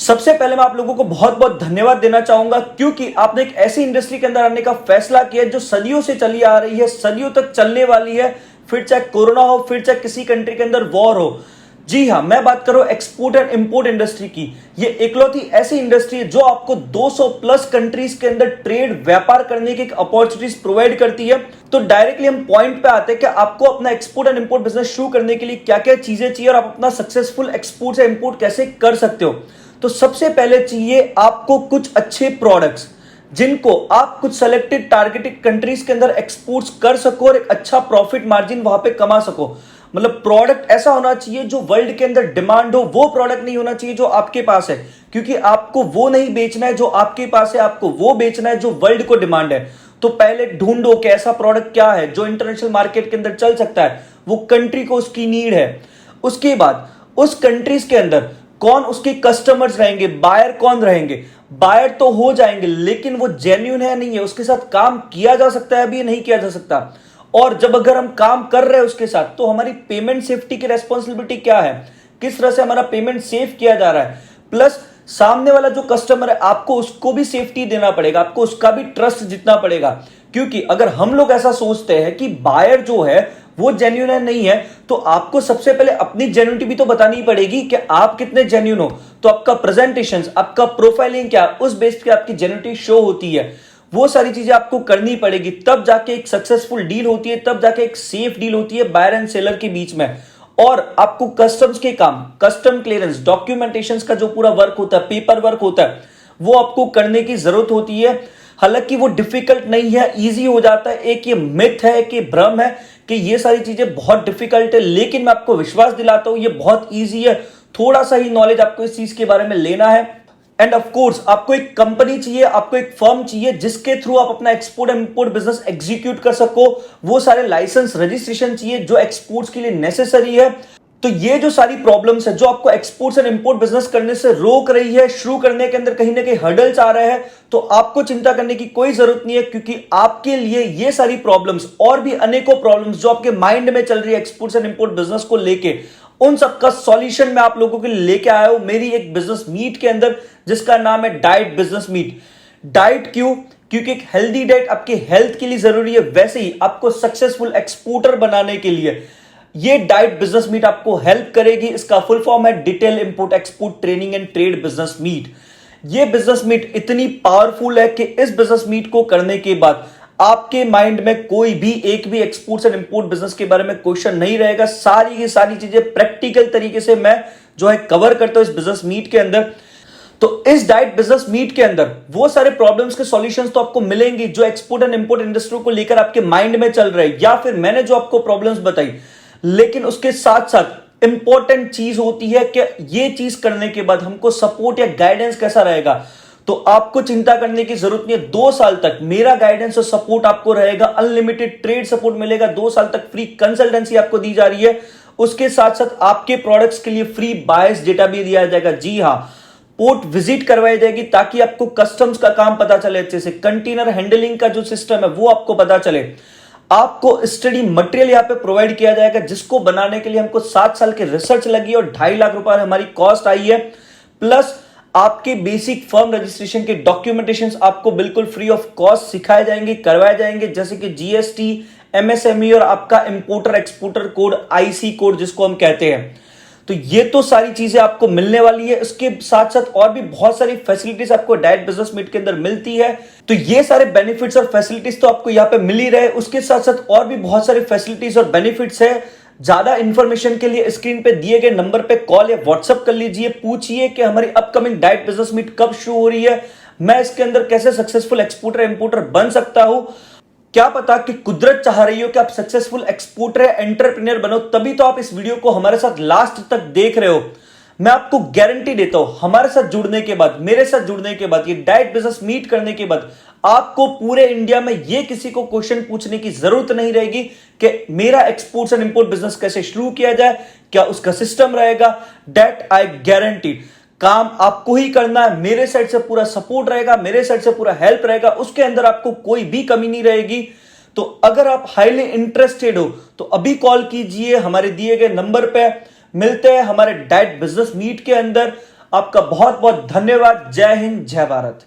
सबसे पहले मैं आप लोगों को बहुत बहुत धन्यवाद देना चाहूंगा क्योंकि आपने एक ऐसी इंडस्ट्री के अंदर आने का फैसला किया जो सदियों से चली आ रही है, सदियों तक चलने वाली है। फिर चाहे कोरोना हो, फिर चाहे किसी कंट्री के अंदर वॉर हो। जी हां, मैं बात कर रहा हूं एक्सपोर्ट एंड इंपोर्ट इंडस्ट्री की। ये इकलौती ऐसी इंडस्ट्री है जो आपको 200 प्लस कंट्रीज के अंदर ट्रेड व्यापार करने की एक अपॉर्चुनिटीज प्रोवाइड करती है। तो डायरेक्टली हम पॉइंट पे आते हैं कि आपको अपना एक्सपोर्ट एंड इंपोर्ट बिजनेस शुरू करने के लिए क्या क्या चीजें चाहिए और आप अपना सक्सेसफुल एक्सपोर्ट से इंपोर्ट कैसे कर सकते हो। तो सबसे पहले चाहिए आपको कुछ अच्छे प्रोडक्ट्स जिनको आप कुछ सेलेक्टेड टारगेटेड कंट्रीज के अंदर एक्सपोर्ट्स कर सको और एक अच्छा प्रॉफिट मार्जिन वहां पे कमा सको। मतलब प्रोडक्ट ऐसा होना चाहिए जो वर्ल्ड के अंदर डिमांड हो, वो प्रोडक्ट नहीं होना चाहिए जो आपके पास है, क्योंकि आपको वो नहीं बेचना है जो आपके पास है, आपको वो बेचना है जो वर्ल्ड को डिमांड है। तो पहले ढूंढो कि ऐसा प्रोडक्ट क्या है जो इंटरनेशनल मार्केट के अंदर चल सकता है, वो कंट्री को उसकी नीड है। उसके बाद उस कंट्रीज के अंदर कौन उसके कस्टमर्स रहेंगे, बायर कौन रहेंगे। बायर तो हो जाएंगे लेकिन वो जेन्युइन है नहीं है, उसके साथ काम किया जा सकता है अभी नहीं किया जा सकता। और जब अगर हम काम कर रहे हैं उसके साथ तो हमारी पेमेंट सेफ्टी की रेस्पॉन्सिबिलिटी क्या है, किस तरह से हमारा पेमेंट सेफ किया जा रहा है। प्लस सामने वाला जो कस्टमर है आपको उसको भी सेफ्टी देना पड़ेगा, आपको उसका भी ट्रस्ट जीतना पड़ेगा। क्योंकि अगर हम लोग ऐसा सोचते हैं कि बायर जो है वो जेन्युइन है नहीं है, तो आपको सबसे पहले अपनी जेन्युइनिटी भी तो बतानी पड़ेगी कि आप कितने जेन्युइन हो। तो आपका प्रेजेंटेशन, आपका प्रोफाइलिंग क्या, उस बेस पे आपकी जेन्युइनिटी शो होती है। वो सारी चीजें आपको करनी पड़ेगी, तब जाके एक सक्सेसफुल डील होती है, तब जाके एक सेफ डील होती है बायर एंड सेलर के बीच में। और आपको कस्टम्स के काम, कस्टम क्लियरेंस, डॉक्यूमेंटेशन का जो पूरा वर्क होता है, पेपर वर्क होता है, वो आपको करने की जरूरत होती है। हालांकि वो डिफिकल्ट नहीं है, इजी हो जाता है। एक ये मिथ है कि भ्रम है कि ये सारी चीजें बहुत डिफिकल्ट है, लेकिन मैं आपको विश्वास दिलाता हूं ये बहुत इजी है। थोड़ा सा ही नॉलेज आपको इस चीज के बारे में लेना है। एंड ऑफ कोर्स आपको एक कंपनी चाहिए, आपको एक फर्म चाहिए जिसके थ्रू आप अपना export and import business execute कर सको। वो सारे लाइसेंस, रजिस्ट्रेशन चाहिए जो एक्सपोर्ट्स के लिए नेसेसरी है। तो ये जो सारी प्रॉब्लम्स है जो आपको एक्सपोर्ट्स एंड इंपोर्ट बिजनेस करने से रोक रही है, शुरू करने के अंदर कहीं ना कहीं हर्डल्स आ रहे हैं, तो आपको चिंता करने की कोई जरूरत नहीं है। क्योंकि आपके लिए ये सारी प्रॉब्लम्स और भी अनेकों प्रॉब्लम्स जो आपके माइंड में चल रही है एक्सपोर्ट्स एंड इंपोर्ट बिजनेस को लेके, उन सबका सॉल्यूशन मैं आप लोगों के लिए लेके आया हूं मेरी एक बिजनेस मीट के अंदर जिसका नाम है डाइट बिजनेस मीट। डाइट क्यों? क्योंकि एक हेल्दी डाइट आपके हेल्थ के लिए जरूरी है, वैसे ही आपको सक्सेसफुल एक्सपोर्टर बनाने के लिए ये डाइट बिजनेस मीट आपको हेल्प करेगी। इसका फुल फॉर्म है detail import export training and trade business meet. ये बिजनेस मीट इतनी पावरफुल है कि इस बिजनेस मीट को करने के बाद आपके माइंड में कोई भी एक भी एक्सपोर्ट्स एंड इंपोर्ट बिजनेस के बारे में क्वेश्चन नहीं रहेगा। सारी की सारी चीजें प्रैक्टिकल तरीके से मैं जो है कवर करता हूं इस बिजनेस मीट के अंदर। तो इस डाइट बिजनेस मीट के अंदर वो सारे प्रॉब्लम्स के सॉल्यूशंस तो आपको मिलेंगे जो एक्सपोर्ट एंड इंपोर्ट इंडस्ट्री को लेकर आपके माइंड में चल रहे हैं, या फिर मैंने जो आपको प्रॉब्लम्स बताई। लेकिन उसके साथ साथ इंपॉर्टेंट चीज होती है कि ये चीज करने के बाद हमको सपोर्ट या गाइडेंस कैसा रहेगा। तो आपको चिंता करने की जरूरत नहीं है। 2 साल तक मेरा गाइडेंस और सपोर्ट आपको रहेगा, अनलिमिटेड ट्रेड सपोर्ट मिलेगा, 2 साल तक फ्री कंसल्टेंसी आपको दी जा रही है। उसके साथ साथ आपके प्रोडक्ट्स के लिए फ्री बायस डेटा भी दिया जाएगा। जी हां, पोर्ट विजिट करवाई जाएगी ताकि आपको कस्टम्स का काम पता चले, अच्छे से कंटेनर हैंडलिंग का जो सिस्टम है वो आपको पता चले। आपको स्टडी मटेरियल यहां पे प्रोवाइड किया जाएगा जिसको बनाने के लिए हमको 7 साल की रिसर्च लगी और 2.5 लाख रुपए हमारी कॉस्ट आई है। प्लस आपके बेसिक फर्म रजिस्ट्रेशन के डॉक्यूमेंटेशन आपको बिल्कुल फ्री ऑफ कॉस्ट सिखाए जाएंगे, करवाए जाएंगे, जैसे कि जीएसटी, एमएसएमई और आपका importer exporter code, IC code जिसको हम कहते हैं। तो ये तो सारी चीजें आपको मिलने वाली है। इसके साथ साथ और भी बहुत सारी फैसिलिटीज आपको डाइट बिजनेस मीट के अंदर मिलती है। तो ये सारे बेनिफिट्स और फैसिलिटीज तो आपको यहाँ पे मिल ही रहे। उसके साथ साथ और भी बहुत सारी फैसिलिटीज और बेनिफिट्स है। ज्यादा इंफॉर्मेशन के लिए स्क्रीन पे दिए गए नंबर पे कॉल या व्हाट्सएप कर लीजिए, पूछिए कि हमारी अपकमिंग डाइट बिजनेस मीट कब शुरू हो रही है, मैं इसके अंदर कैसे सक्सेसफुल एक्सपोर्टर इंपोर्टर बन सकता हूं। क्या पता कि कुदरत चाह रही हो कि आप सक्सेसफुल एक्सपोर्टर या एंटरप्रेन्योर बनो, तभी तो आप इस वीडियो को हमारे साथ लास्ट तक देख रहे हो। मैं आपको गारंटी देता हूं हमारे साथ जुड़ने के बाद, मेरे साथ जुड़ने के बाद, ये डाइट बिजनेस मीट करने के बाद आपको पूरे इंडिया में ये किसी को क्वेश्चन पूछने की जरूरत नहीं रहेगी कि मेरा एक्सपोर्ट्स एंड इंपोर्ट बिजनेस कैसे शुरू किया जाए, क्या उसका सिस्टम रहेगा। That I guarantee. काम आपको ही करना है, मेरे साइड से पूरा सपोर्ट रहेगा, मेरे साइड से पूरा हेल्प रहेगा, उसके अंदर आपको कोई भी कमी नहीं रहेगी। तो अगर आप हाईली इंटरेस्टेड हो तो अभी कॉल कीजिए हमारे दिए गए नंबर पे। मिलते हैं हमारे डाइट बिजनेस मीट के अंदर। आपका बहुत बहुत धन्यवाद। जय हिंद, जय भारत।